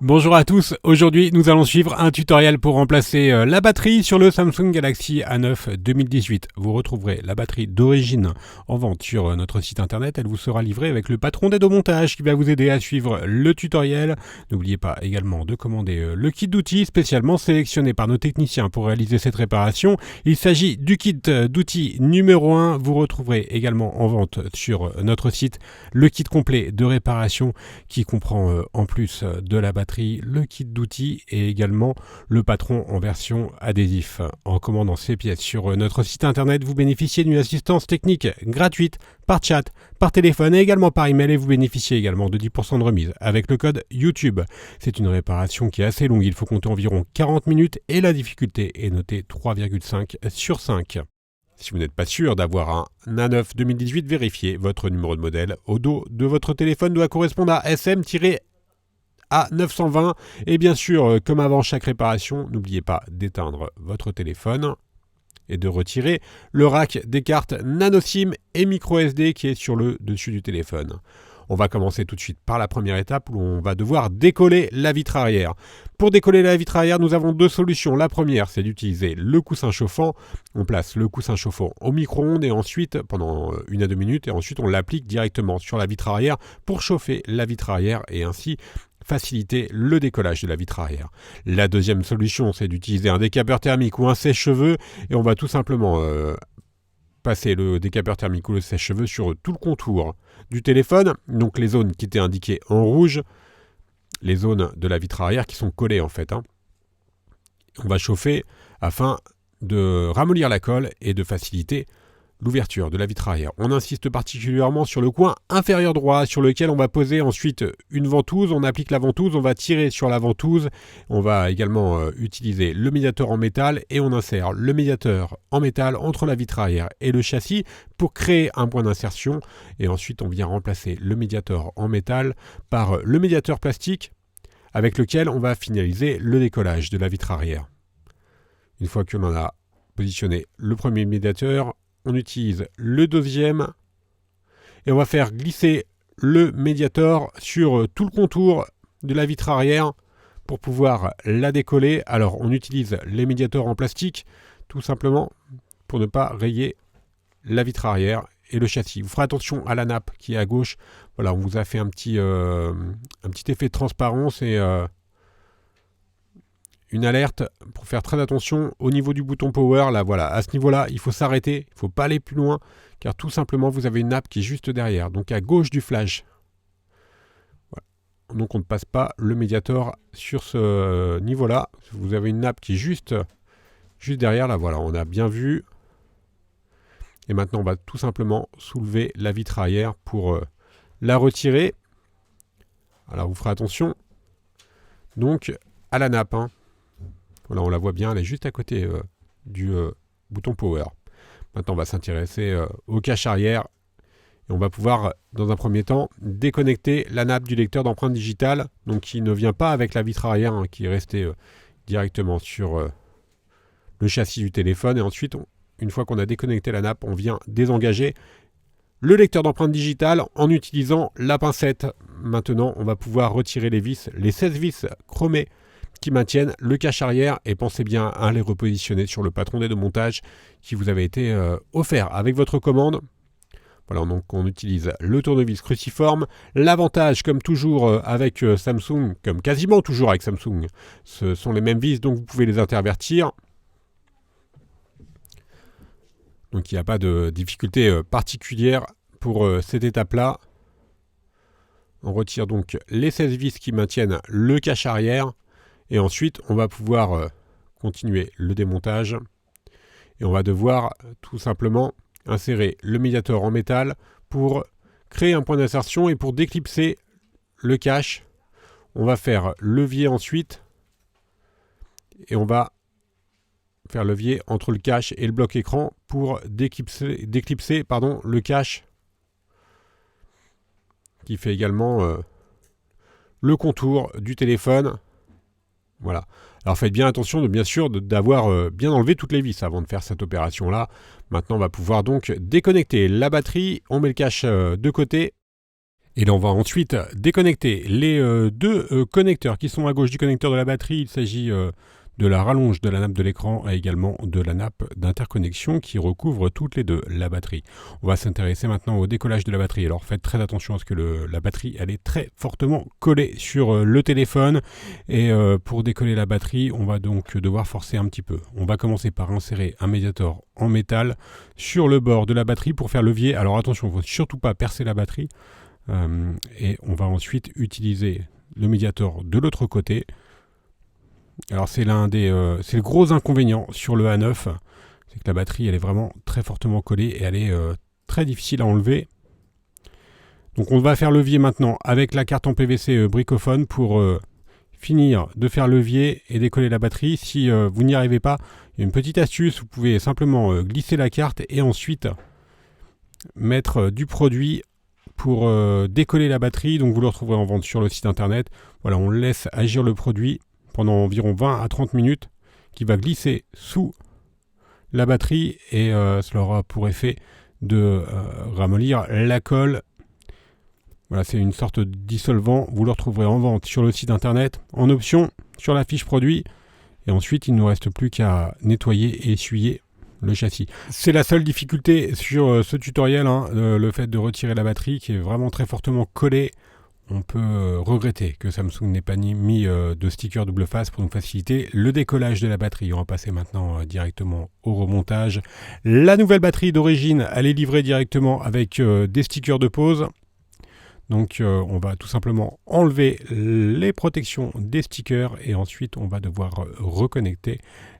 Bonjour à tous, aujourd'hui nous allons suivre un tutoriel pour remplacer la batterie sur le Samsung Galaxy A9 2018. Vous retrouverez la batterie d'origine en vente sur notre site internet, elle vous sera livrée avec le patron d'aide-au-montage qui va vous aider à suivre le tutoriel. N'oubliez pas également de commander le kit d'outils spécialement sélectionné par nos techniciens pour réaliser cette réparation. Il s'agit du kit d'outils numéro 1, vous retrouverez également en vente sur notre site le kit complet de réparation qui comprend en plus de la batterie, le kit d'outils et également le patron en version adhésif. En commandant ces pièces sur notre site internet, vous bénéficiez d'une assistance technique gratuite par chat, par téléphone et également par email et vous bénéficiez également de 10% de remise avec le code YouTube. C'est une réparation qui est assez longue, il faut compter environ 40 minutes et la difficulté est notée 3,5 sur 5. Si vous n'êtes pas sûr d'avoir un A9 2018, vérifiez votre numéro de modèle. Au dos de votre téléphone doit correspondre à SM-A920. Et bien sûr, comme avant chaque réparation, n'oubliez pas d'éteindre votre téléphone et de retirer le rack des cartes nano SIM et micro SD qui est sur le dessus du téléphone. On va commencer tout de suite par la première étape où on va devoir décoller la vitre arrière. Pour décoller la vitre arrière, nous avons deux solutions. La première, c'est d'utiliser le coussin chauffant. On place le coussin chauffant au micro-ondes et ensuite, pendant 1 à 2 minutes, et ensuite on l'applique directement sur la vitre arrière pour chauffer la vitre arrière et ainsi faciliter le décollage de la vitre arrière. La deuxième solution, c'est d'utiliser un décapeur thermique ou un sèche-cheveux et on va tout simplement passer le décapeur thermique ou le sèche-cheveux sur tout le contour du téléphone, donc les zones qui étaient indiquées en rouge, les zones de la vitre arrière qui sont collées en fait. On va chauffer afin de ramollir la colle et de faciliter l'ouverture de la vitre arrière. On insiste particulièrement sur le coin inférieur droit sur lequel on va poser ensuite une ventouse. On applique la ventouse, on va tirer sur la ventouse. On va également utiliser le médiateur en métal et on insère le médiateur en métal entre la vitre arrière et le châssis pour créer un point d'insertion. Et ensuite, on vient remplacer le médiateur en métal par le médiateur plastique avec lequel on va finaliser le décollage de la vitre arrière. Une fois que l'on a positionné le premier médiateur, on utilise le deuxième et on va faire glisser le médiator sur tout le contour de la vitre arrière pour pouvoir la décoller. Alors on utilise les médiators en plastique tout simplement pour ne pas rayer la vitre arrière et le châssis. Vous ferez attention à la nappe qui est à gauche. Voilà, on vous a fait un petit effet de transparence et une alerte pour faire très attention au niveau du bouton power. Là, voilà, à ce niveau-là, il faut s'arrêter, il ne faut pas aller plus loin, car tout simplement, vous avez une nappe qui est juste derrière, donc à gauche du flash. Voilà. Donc, on ne passe pas le médiator sur ce niveau-là. Vous avez une nappe qui est juste derrière. Là, voilà, on a bien vu. Et maintenant, on va tout simplement soulever la vitre arrière pour la retirer. Alors, vous ferez attention. Donc, à la nappe, Voilà, on la voit bien, elle est juste à côté du bouton power. Maintenant, on va s'intéresser au cache arrière. Et on va pouvoir, dans un premier temps, déconnecter la nappe du lecteur d'empreintes digitales, donc qui ne vient pas avec la vitre arrière, qui est restée directement sur le châssis du téléphone. Et ensuite, une fois qu'on a déconnecté la nappe, on vient désengager le lecteur d'empreintes digitales en utilisant la pincette. Maintenant, on va pouvoir retirer les vis, les 16 vis chromées qui maintiennent le cache arrière et pensez bien à les repositionner sur le patron d'aide au montage qui vous avait été offert avec votre commande. Voilà, donc on utilise le tournevis cruciforme. L'avantage, comme toujours avec Samsung, comme quasiment toujours avec Samsung, ce sont les mêmes vis, donc vous pouvez les intervertir. Donc il n'y a pas de difficulté particulière pour cette étape-là. On retire donc les 16 vis qui maintiennent le cache arrière. Et ensuite, on va pouvoir continuer le démontage. Et on va devoir tout simplement insérer le médiator en métal pour créer un point d'insertion et pour déclipser le cache. On va faire levier ensuite. Et on va faire levier entre le cache et le bloc écran pour déclipser le cache qui fait également le contour du téléphone. Voilà. Alors faites bien attention bien sûr d'avoir bien enlevé toutes les vis avant de faire cette opération-là. Maintenant, on va pouvoir donc déconnecter la batterie. On met le cache de côté. Et là, on va ensuite déconnecter les deux connecteurs qui sont à gauche du connecteur de la batterie. Il s'agit de la rallonge de la nappe de l'écran et également de la nappe d'interconnexion qui recouvre toutes les deux la batterie. On va s'intéresser maintenant au décollage de la batterie. Alors faites très attention à ce que la batterie elle est très fortement collée sur le téléphone. Et pour décoller la batterie, on va donc devoir forcer un petit peu. On va commencer par insérer un médiator en métal sur le bord de la batterie pour faire levier. Alors attention, il ne faut surtout pas percer la batterie. Et on va ensuite utiliser le médiator de l'autre côté. Alors c'est le gros inconvénient sur le A9, c'est que la batterie elle est vraiment très fortement collée et elle est très difficile à enlever. Donc on va faire levier maintenant avec la carte en PVC Bricophone pour finir de faire levier et décoller la batterie. Si vous n'y arrivez pas, il y a une petite astuce, vous pouvez simplement glisser la carte et ensuite mettre du produit pour décoller la batterie. Donc vous le retrouverez en vente sur le site internet. Voilà, on laisse agir le produit pendant environ 20 à 30 minutes qui va glisser sous la batterie et cela aura pour effet de ramollir la colle. Voilà, c'est une sorte de dissolvant. Vous le retrouverez en vente sur le site internet en option sur la fiche produit et ensuite il ne nous reste plus qu'à nettoyer et essuyer le châssis. C'est la seule difficulté sur ce tutoriel, le fait de retirer la batterie qui est vraiment très fortement collée. On peut regretter que Samsung n'ait pas mis de sticker double face pour nous faciliter le décollage de la batterie. On va passer maintenant directement au remontage. La nouvelle batterie d'origine, elle est livrée directement avec des stickers de pose. Donc on va tout simplement enlever les protections des stickers et ensuite on va devoir reconnecter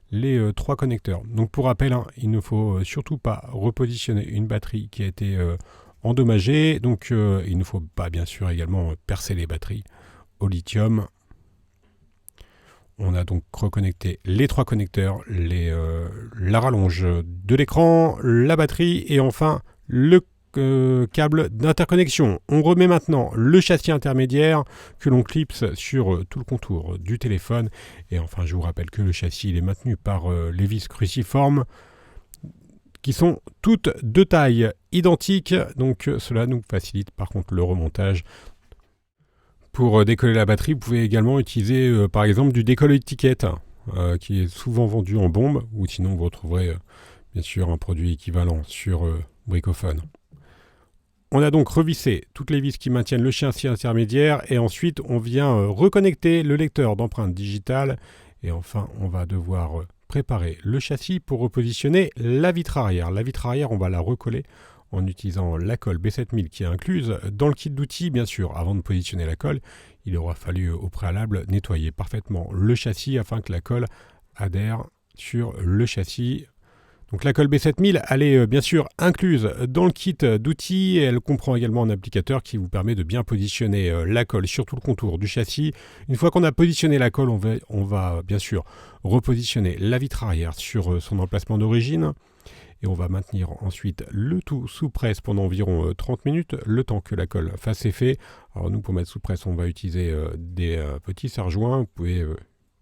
les trois connecteurs. Donc pour rappel, il ne faut surtout pas repositionner une batterie qui a été endommagée. Donc il ne faut pas bien sûr également percer les batteries au lithium. On a donc reconnecté les trois connecteurs, la rallonge de l'écran, la batterie et enfin le câble d'interconnexion. On remet maintenant le châssis intermédiaire que l'on clipse sur tout le contour du téléphone. Et enfin, je vous rappelle que le châssis il est maintenu par les vis cruciformes qui sont toutes de taille identique. Donc cela nous facilite par contre le remontage. Pour décoller la batterie, vous pouvez également utiliser par exemple du décolle étiquette qui est souvent vendu en bombe ou sinon vous retrouverez bien sûr un produit équivalent sur Bricophone. On a donc revissé toutes les vis qui maintiennent le châssis intermédiaire et ensuite on vient reconnecter le lecteur d'empreintes digitales et enfin on va devoir préparer le châssis pour repositionner la vitre arrière. La vitre arrière on va la recoller en utilisant la colle B7000 qui est incluse dans le kit d'outils. Bien sûr, avant de positionner la colle, il aura fallu au préalable nettoyer parfaitement le châssis afin que la colle adhère sur le châssis. Donc la colle B7000, elle est bien sûr incluse dans le kit d'outils et elle comprend également un applicateur qui vous permet de bien positionner la colle sur tout le contour du châssis. Une fois qu'on a positionné la colle, on va bien sûr repositionner la vitre arrière sur son emplacement d'origine et on va maintenir ensuite le tout sous presse pendant environ 30 minutes, le temps que la colle fasse effet. Alors nous, pour mettre sous presse, on va utiliser des petits serre-joints. Vous pouvez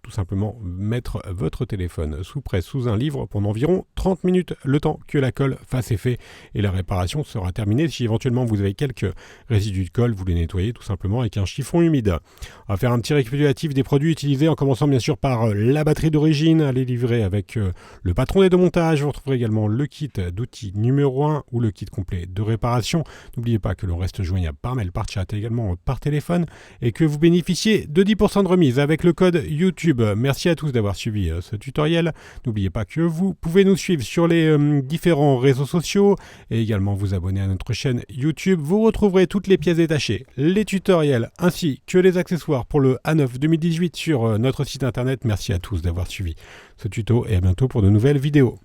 tout simplement mettre votre téléphone sous presse sous un livre pendant environ 30 minutes, le temps que la colle fasse effet et la réparation sera terminée. Si éventuellement vous avez quelques résidus de colle, vous les nettoyez tout simplement avec un chiffon humide. On va faire un petit récapitulatif des produits utilisés en commençant bien sûr par la batterie d'origine. Elle est livrée avec le patron des deux montages. Vous retrouverez également le kit d'outils numéro 1 ou le kit complet de réparation. N'oubliez pas que l'on reste joignable par mail, par chat et également par téléphone et que vous bénéficiez de 10% de remise avec le code YouTube. Merci à tous d'avoir suivi ce tutoriel. N'oubliez pas que vous pouvez nous suivre sur les différents réseaux sociaux et également vous abonner à notre chaîne YouTube. Vous retrouverez toutes les pièces détachées, les tutoriels ainsi que les accessoires pour le A9 2018 sur notre site internet. Merci à tous d'avoir suivi ce tuto et à bientôt pour de nouvelles vidéos.